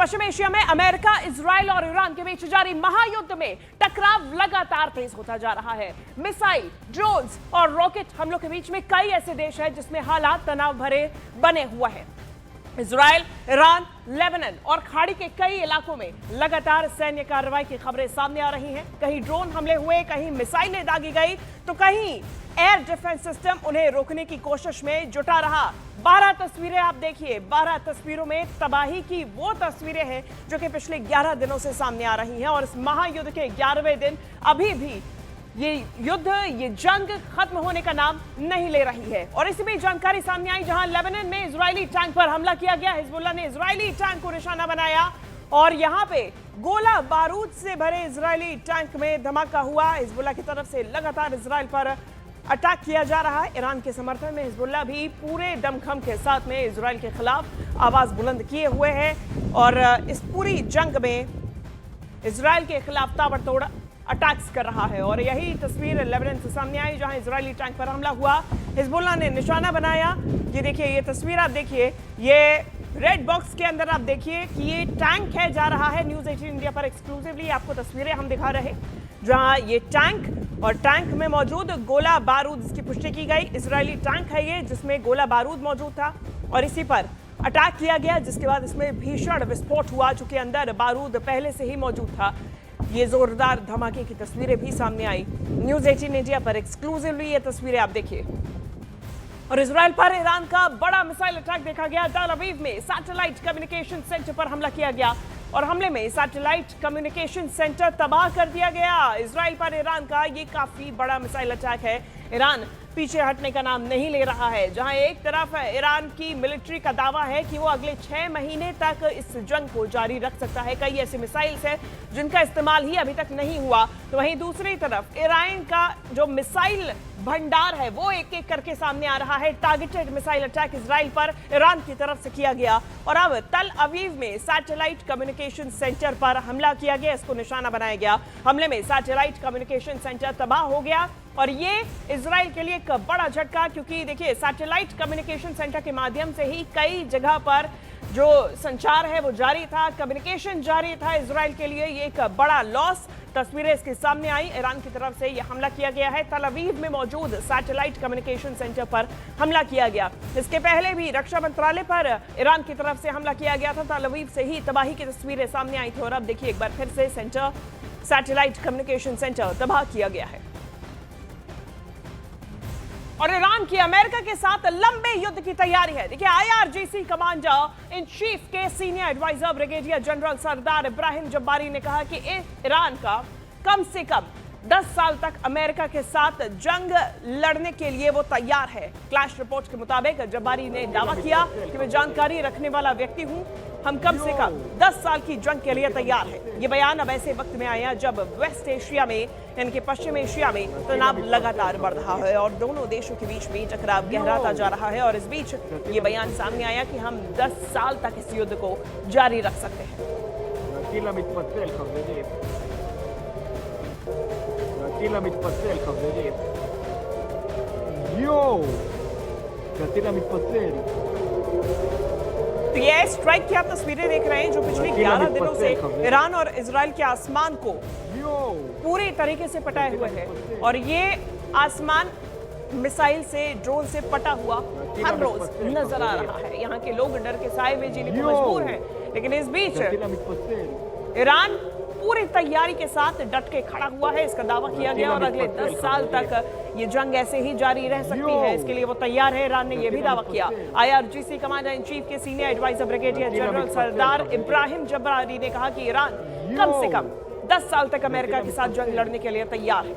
पश्चिम Asia में America, Israel और Iran के बीच जारी महायुद्ध में टकराव लगातार तेज होता जा रहा है। मिसाइल, ड्रोन्स और रॉकेट हमलों के बीच में कई ऐसे देश हैं जिसमें हालात तनाव भरे बने हुए हैं। इजराइल, ईरान, लेबनान और खाड़ी के कई इलाकों में लगातार सैन्य कार्रवाई की खबरें सामने आ रही हैं। कहीं ड्रोन हमले हुए, कहीं मिसाइलें दागी गई, तो कहीं एयर डिफेंस सिस्टम उन्हें रोकने की कोशिश में जुटा रहा। 12 तस्वीरें आप देखिए। 12 तस्वीरों में तबाही की वो तस्वीरें हैं जो कि पिछले 11 दिनों से सामने आ रही हैं और इस महायुद्ध के 11वें दिन अभी भी ये युद्ध, ये जंग खत्म होने का नाम नहीं ले रही है। और इसी में जानकारी सामने आई जहां लेबनान में इजरायली टैंक पर हमला किया गया। हिजबुल्लाह ने इजरायली टैंक को निशाना बनाया और यहां पे गोला बारूद से भरे इजरायली टैंक में धमाका हुआ। हिजबुल्लाह की तरफ से लगातार इजराइल पर अटैक किया जा रहा है। ईरान के समर्थन में हिजबुल्लाह भी पूरे दमखम के साथ में इजराइल के खिलाफ आवाज बुलंद किए हुए है और इस पूरी जंग में इजराइल के खिलाफ ताबड़तोड़ अटैक्स कर रहा है। और यही तस्वीर लेबनान से सामने आई जहां इजरायली टैंक पर हमला हुआ, हिजबुल्लाह ने निशाना बनाया। ये देखिए, ये तस्वीर आप देखिए, ये रेड बॉक्स के अंदर आप देखिए कि ये टैंक है जा रहा है। न्यूज़ 18 इंडिया पर एक्सक्लूसिवली आपको तस्वीरें हम दिखा रहे जहां ये टैंक और टैंक में मौजूद गोला बारूद, इसकी पुष्टि की गई। इजरायली टैंक है ये जिसमें गोला बारूद मौजूद था और इसी पर अटैक किया गया, जिसके बाद इसमें भीषण विस्फोट हुआ चूंकि अंदर बारूद पहले से ही मौजूद था। ये जोरदार धमाके की तस्वीरें भी सामने आई। न्यूज़ 18 इंडिया पर एक्सक्लूसिवली ये तस्वीरें आप देखिए। और इजराइल पर ईरान का बड़ा मिसाइल अटैक देखा गया। टेल अवीव में सैटेलाइट कम्युनिकेशन सेंटर पर हमला किया गया और हमले में सैटेलाइट कम्युनिकेशन सेंटर तबाह कर दिया गया। इजराइल पर ईरान का ये काफी बड़ा मिसाइल अटैक है। ईरान पीछे हटने का नाम नहीं ले रहा है। जहां एक तरफ ईरान की मिलिट्री का दावा है कि वो अगले 6 महीने तक इस जंग को जारी रख सकता है। कई ऐसे मिसाइल्स हैं जिनका इस्तेमाल ही अभी तक नहीं हुआ, तो वहीं दूसरी तरफ ईरान का जो मिसाइल भंडार है वो एक एक करके सामने आ रहा है। टारगेटेड मिसाइल अटैक इजराइल पर ईरान की तरफ से किया गया और अब तल अवीव में सैटेलाइट कम्युनिकेशन सेंटर पर हमला किया गया, इसको निशाना बनाया गया। हमले में सैटेलाइट कम्युनिकेशन सेंटर तबाह हो गया और ये इजराइल के लिए एक बड़ा झटका, क्योंकि देखिए सैटेलाइट कम्युनिकेशन सेंटर के माध्यम से ही कई जगह पर जो संचार है वो जारी था, कम्युनिकेशन जारी था। इजराइल के लिए ये एक बड़ा लॉस। तस्वीरें इसके सामने आई। ईरान की तरफ से यह हमला किया गया है। तल अवीव में मौजूद सैटेलाइट कम्युनिकेशन सेंटर पर हमला किया गया। इसके पहले भी रक्षा मंत्रालय पर ईरान की तरफ से हमला किया गया था। तल अवीव से ही तबाही की तस्वीरें सामने आई थी और अब देखिए एक बार फिर से सैटेलाइट कम्युनिकेशन सेंटर तबाह किया गया है। और ईरान की अमेरिका के साथ लंबे युद्ध की तैयारी है। देखिए, IRGC कमांडर इन चीफ के सीनियर एडवाइजर ब्रिगेडियर जनरल सरदार इब्राहिम जब्बारी ने कहा कि ईरान का कम से कम 10 साल तक अमेरिका के साथ जंग लड़ने के लिए वो तैयार है। क्लैश रिपोर्ट के मुताबिक जब्बारी ने दावा किया कि मैं जानकारी रखने वाला व्यक्ति हूं। हम कम से कम 10 साल की जंग के लिए तैयार है। ये बयान अब ऐसे वक्त में आया जब वेस्ट एशिया में, यानी कि पश्चिम एशिया में तनाव लगातार बढ़ रहा है और दोनों देशों के बीच में टकराव गहराता जा रहा है। और इस बीच ये बयान सामने आया कि हम 10 साल तक इस युद्ध को जारी रख सकते हैं। तो ये स्ट्राइक की आप तस्वीरें देख रहे हैं जो पिछले 11 दिनों से ईरान और इजराइल के आसमान को पूरी तरीके से पटाए हुए हैं और ये आसमान मिसाइल से, ड्रोन से पटा हुआ हर रोज नजर आ रहा है। यहाँ के लोग डर के साए में जीने को मजबूर हैं, लेकिन इस बीच ईरान पूरी तैयारी के साथ डट के खड़ा हुआ है। इसका दावा किया गया और अगले 10 साल तक ये जंग ऐसे ही जारी रह सकती है, इसके लिए वो तैयार है। ईरान ने यह भी दावा किया। IRGC कमांडर इन चीफ के सीनियर एडवाइजर ब्रिगेडियर जनरल सरदार इब्राहिम जब्बारी ने कहा कि ईरान कम से कम 10 साल तक अमेरिका के साथ जंग लड़ने के लिए तैयार है।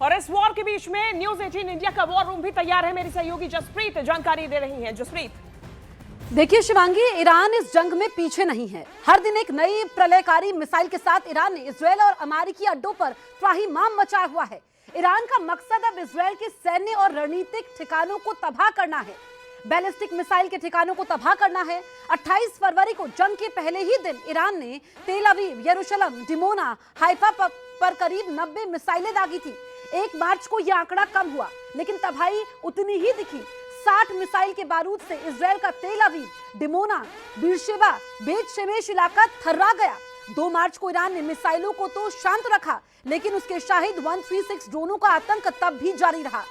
और इस वॉर के बीच में न्यूज 18 इंडिया का वॉर रूम भी तैयार है। मेरी सहयोगी जसप्रीत जानकारी दे रही हैं। जसप्रीत, देखिए शिवांगी, ईरान इस जंग में पीछे नहीं है। हर दिन एक नई प्रलयकारी मिसाइल के साथ ईरान ने इजरायल और अमेरिकी अड्डों पर त्राहिमाम मचाया हुआ है। ईरान का मकसद अब इजरायल के सैन्य और रणनीतिक ठिकानों को तबाह करना है, बैलिस्टिक मिसाइल के ठिकानों को तबाह करना है। 28 फरवरी को जंग के पहले ही दिन ईरान ने तेल अवीव, यरूशलेम, डिमोना, हाइफा पर करीब 90 मिसाइलें दागी थी। 1 मार्च को यह आंकड़ा कम हुआ, लेकिन तबाही उतनी ही दिखी। 60 मिसाइल के बारूद से इजरायल का तेल अवीव, डिमोना, बीरशेबा, बेत शेमेश इलाका थर्रा गया। 2 मार्च को ईरान ने मिसाइलों को तो शांत रखा, लेकिन उसके शाहिद 136 ड्रोनों का आतंक तब भी जारी रहा।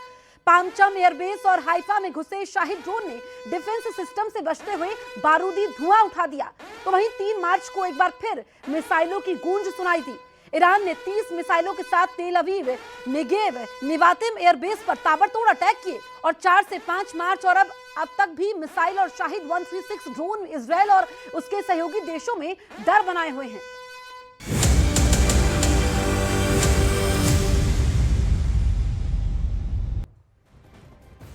पामचम एयरबेस और हाइफा में घुसे शाहिद ड्रोन ने डिफेंस सिस्टम से बचते हुए बारूदी धुआं उठा दिया। तो वहीं 3 मार्च को एक बार फिर मिसाइलों की गूंज सुनाई दी। ईरान ने 30 मिसाइलों के साथ तेल अवीव, नेगेव, निवातिम एयरबेस पर ताबड़तोड़ अटैक किए और 4 से 5 मार्च और अब तक भी मिसाइल और शाहिद 136 ड्रोन इजरायल और उसके सहयोगी देशों में डर बनाए हुए हैं।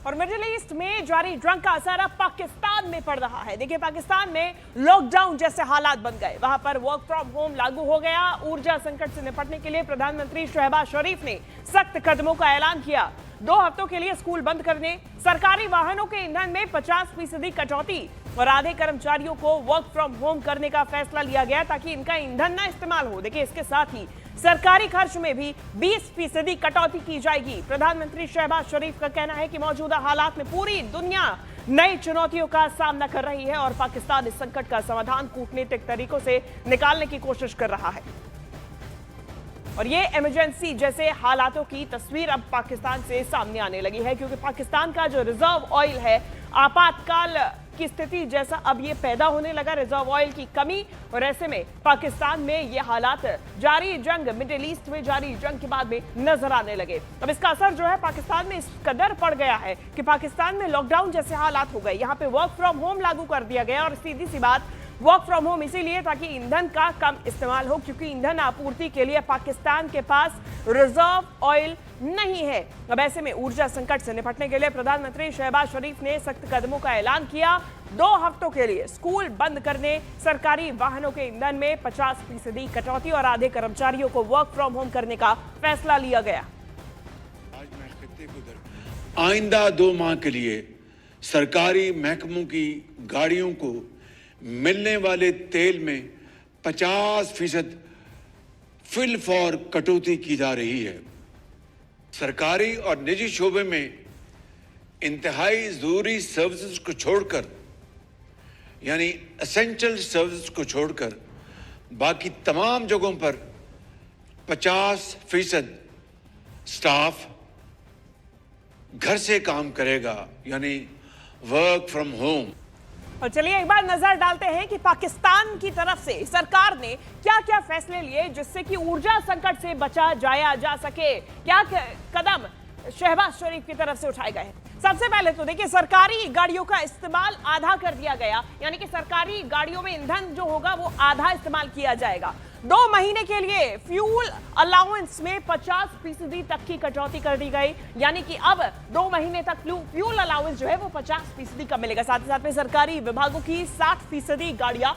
और मिडिल ईस्ट में जारी जंग का असर अब पाकिस्तान में पड़ रहा है। देखिए, पाकिस्तान में लॉकडाउन जैसे हालात बन गए। वहां पर वर्क फ्रॉम होम लागू हो गया। ऊर्जा संकट से निपटने के लिए प्रधानमंत्री शहबाज शरीफ ने सख्त कदमों का ऐलान किया। 2 हफ्तों के लिए स्कूल बंद करने, सरकारी वाहनों के ईंधन में 50% कटौती और आधे कर्मचारियों को वर्क फ्रॉम होम करने का फैसला लिया गया ताकि इनका ईंधन ना इस्तेमाल हो। देखिए, इसके साथ ही सरकारी खर्च में भी 20% कटौती की जाएगी। प्रधानमंत्री शहबाज शरीफ का कहना है कि मौजूदा हालात में पूरी दुनिया नई चुनौतियों का सामना कर रही है और पाकिस्तान इस संकट का समाधान कूटनीतिक तरीकों से निकालने की कोशिश कर रहा है। और ये इमरजेंसी जैसे हालातों की तस्वीर अब पाकिस्तान से सामने आने लगी है, क्योंकि पाकिस्तान का जो रिजर्व ऑयल है, आपातकाल की स्थिति जैसा अब ये पैदा होने लगा, रिजर्व ऑयल की कमी। और ऐसे में पाकिस्तान में ये हालात जारी जंग, मिडिल ईस्ट में जारी जंग के बाद में नजर आने लगे। अब इसका असर जो है पाकिस्तान में इस कदर पड़ गया है कि पाकिस्तान में लॉकडाउन जैसे हालात हो गए। यहाँ पे वर्क फ्रॉम होम लागू कर दिया गया और सीधी सी बात, वर्क फ्रॉम होम इसीलिए ताकि ईंधन का कम इस्तेमाल हो, क्योंकि ईंधन आपूर्ति के लिए पाकिस्तान के पास रिजर्व ऑयल नहीं है। अब ऐसे में ऊर्जा संकट से निपटने के लिए प्रधानमंत्री शहबाज शरीफ ने सख्त कदमों का ऐलान किया। 2 हफ्तों के लिए स्कूल बंद करने, सरकारी वाहनों के ईंधन में 50% कटौती और आधे कर्मचारियों को वर्क फ्रॉम होम करने का फैसला लिया गया। आइंदा 2 माह के लिए सरकारी महकमों की गाड़ियों को मिलने वाले तेल में 50% फिल फॉर कटौती की जा रही है। सरकारी और निजी शोबे में इंतहाई जरूरी सर्विसेज को छोड़कर, यानी एसेंशियल सर्विसेज को छोड़कर बाकी तमाम जगहों पर 50% स्टाफ घर से काम करेगा, यानी वर्क फ्रॉम होम। और चलिए एक बार नजर डालते हैं कि पाकिस्तान की तरफ से सरकार ने क्या क्या फैसले लिए जिससे कि ऊर्जा संकट से बचा जाया जा सके। क्या कदम शहबाज शरीफ की तरफ से उठाए गए हैं। सबसे पहले तो देखिए, सरकारी गाड़ियों का इस्तेमाल आधा कर दिया गया, यानी कि सरकारी गाड़ियों में ईंधन जो होगा वो आधा इस्तेमाल किया जाएगा। 2 महीने के लिए फ्यूल अलाउंस में 50% तक की कटौती कर दी गई, यानी कि अब 2 महीने तक फ्यूल अलाउंस जो है वो 50% का मिलेगा। साथ ही साथ में सरकारी विभागों की 60% गाड़ियां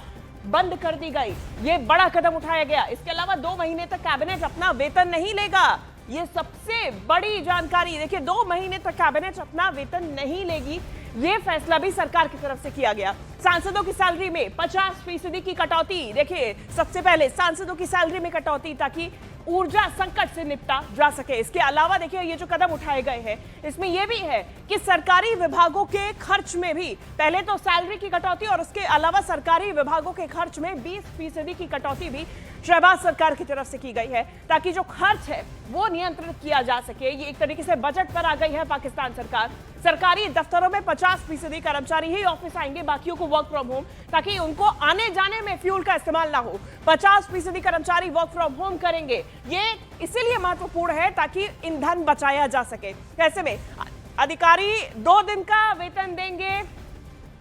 बंद कर दी गई। ये बड़ा कदम उठाया गया। इसके अलावा 2 महीने तक कैबिनेट अपना वेतन नहीं लेगा। ये सबसे बड़ी जानकारी। देखिए, 2 महीने तक कैबिनेट अपना वेतन नहीं लेगी, ये फैसला भी सरकार की तरफ से किया गया। सांसदों की सैलरी में 50% की कटौती। देखिए, सबसे पहले सांसदों की सैलरी में कटौती ताकि ऊर्जा संकट से निपटा जा सके। इसके अलावा देखिए, ये जो कदम उठाए गए हैं इसमें यह भी है कि सरकारी विभागों के खर्च में भी पहले तो सैलरी की कटौती और उसके अलावा सरकारी विभागों के खर्च में 20% की कटौती भी शहबाज सरकार की तरफ से की गई है, ताकि जो खर्च है वो नियंत्रित किया जा सके। ये एक तरीके से बजट पर आ गई है पाकिस्तान सरकार। सरकारी दफ्तरों में 50% कर्मचारी ही ऑफिस आएंगे, बाकियों को वर्क फ्रॉम होम, ताकि उनको आने जाने में फ्यूल का इस्तेमाल ना हो। 50% कर्मचारी वर्क फ्रॉम होम करेंगे। ये इसीलिए महत्वपूर्ण है ताकि ईंधन बचाया जा सके। ऐसे में अधिकारी 2 दिन का वेतन देंगे,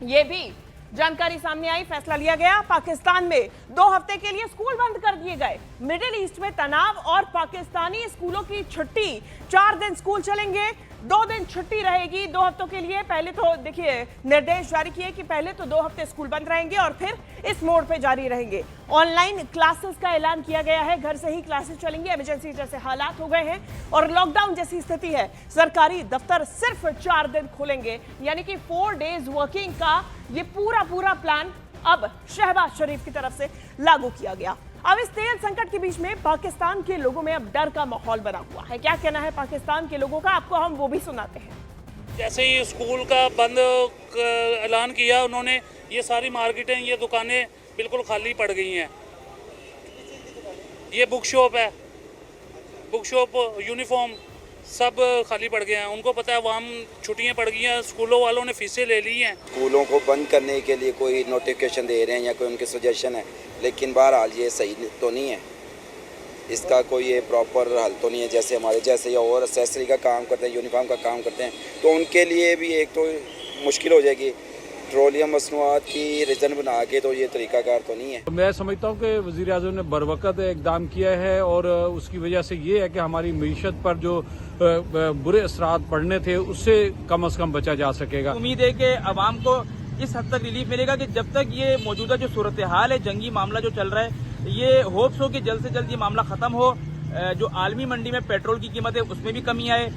ये भी जानकारी सामने आई, फैसला लिया गया। पाकिस्तान में 2 हफ्ते के लिए स्कूल बंद कर दिए गए। मिडिल ईस्ट में तनाव और पाकिस्तानी स्कूलों की छुट्टी। 4 दिन स्कूल चलेंगे, 2 दिन छुट्टी रहेगी 2 हफ्तों के लिए। पहले तो देखिए निर्देश जारी किए कि पहले तो 2 हफ्ते स्कूल बंद रहेंगे और फिर इस मोड पे जारी रहेंगे। ऑनलाइन क्लासेस का ऐलान किया गया है, घर से ही क्लासेस चलेंगी। इमरजेंसी जैसे हालात हो गए हैं और लॉकडाउन जैसी स्थिति है, सरकारी दफ्तर सिर्फ 4 दिन खोलेंगे, यानी कि 4 डेज वर्किंग का ये पूरा प्लान अब शहबाज शरीफ की तरफ से लागू किया गया। अब इस तेल संकट के बीच में पाकिस्तान के लोगों में अब डर का माहौल बना हुआ है। क्या कहना है पाकिस्तान के लोगों का, आपको हम वो भी सुनाते हैं। जैसे ही स्कूल का बंद ऐलान किया उन्होंने, ये सारी मार्केटें, ये दुकानें बिल्कुल खाली पड़ गई हैं। ये बुक शॉप है, बुक शॉप, यूनिफॉर्म सब खाली पड़ गए हैं। उनको पता है वहाँ छुट्टियाँ पड़ गई हैं, स्कूलों वालों ने फीसें ले ली हैं। स्कूलों को बंद करने के लिए कोई नोटिफिकेशन दे रहे हैं या कोई उनके सजेशन है, लेकिन बहरहाल ये सही तो नहीं है। इसका कोई ये प्रॉपर हल तो नहीं है। जैसे हमारे जैसे या और एक्सेसरी का काम करते हैं, यूनिफॉर्म का काम करते हैं, तो उनके लिए भी एक तो मुश्किल हो जाएगी। पेट्रोलियम मसनूआत की रीज़न बना के तो ये तरीकाकार तो नहीं है। मैं समझता हूँ कि वज़ीर-ए-आज़म ने बरवकत इक़दाम किया है और उसकी वजह से ये है कि हमारी मीशत पर जो बुरे असरात पड़ने थे उससे कम से कम बचा जा सकेगा। उम्मीद है कि आवाम को इस हद तक रिलीफ मिलेगा कि जब तक ये मौजूदा जो सूरत हाल है, जंगी मामला जो चल रहा है, ये होप्स हो कि जल्द से जल्द ये मामला खत्म हो, जो आलमी मंडी में पेट्रोल की कीमत है उसमें भी कमी आए।